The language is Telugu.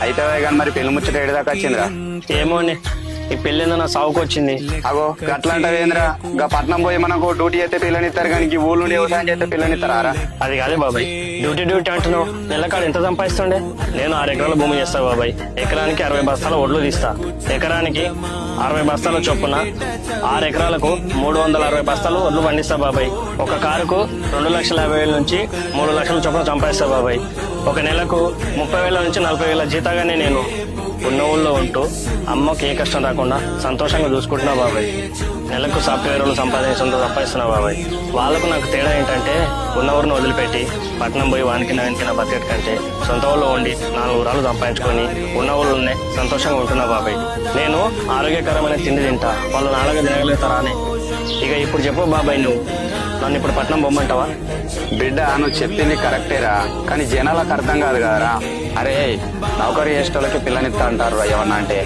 అయితే కానీ మరి పెళ్లి ముచ్చట ఏడు దాకా వచ్చిందిరా? ఏమోని ఈ పెళ్ళేందో నా సావుకు వచ్చింది. అగో గట్లాంటివేంద్రా? గా పట్నం పోయి మనకు డ్యూటీ అయితే పిల్లనిస్తారు కానీ ఈ ఊళ్ళో వ్యవసాయం చేస్తే పిల్లనిస్తారా? అది కాదే బాబాయ్, డ్యూటీ అంటున్నావు. నెలకాడు ఎంత సంపాదిస్తుండే? నేను 6 ఎకరాల భూమి చేస్తా బాబాయ్. ఎకరానికి 60 బస్తాల ఒడ్లు తీస్తా. ఎకరానికి 60 బస్తాల చొప్పున 6 ఎకరాలకు 360 బస్తాలు ఒడ్లు పండిస్తా బాబాయ్. ఒక కారుకు 2,50,000 నుంచి 3 లక్షల చొప్పున సంపాదిస్తా బాబాయ్. ఒక నెలకు 30,000 నుంచి 40,000 జీతాగానే నేను ఉన్న ఊళ్ళో ఉంటూ అమ్మకి ఏ కష్టం రాకుండా సంతోషంగా చూసుకుంటున్నా బాబాయ్. నెలకు సాఫ్ట్వేర్ వాళ్ళు సంపాదిస్తున్నా బాబాయ్. వాళ్ళకు నాకు తేడా ఏంటంటే, ఉన్న ఊరిని వదిలిపెట్టి పట్నం పోయి వానికి బతికేట్ కంటే సొంత ఊళ్ళో ఉండి 4 ఊరాలు సంపాదించుకొని ఉన్న ఊళ్ళోనే సంతోషంగా ఉంటున్నా బాబాయ్. నేను ఆరోగ్యకరమైన తిండి తింటా, వాళ్ళు నాలుగు తినగలుగుతారా అని. ఇక ఇప్పుడు చెప్పు బాబాయ్, నువ్వు నన్ను ఇప్పుడు పట్నం పొమ్మంటావా? బిడ్డ నువ్వు చెప్పింది కరెక్టేరా, కానీ జనాలకు అర్థం కాదు కదరా. అరే నౌకరీ చేసేటోళ్ళకి పిల్లనిస్తా అంటారు ఏమన్నా అంటే.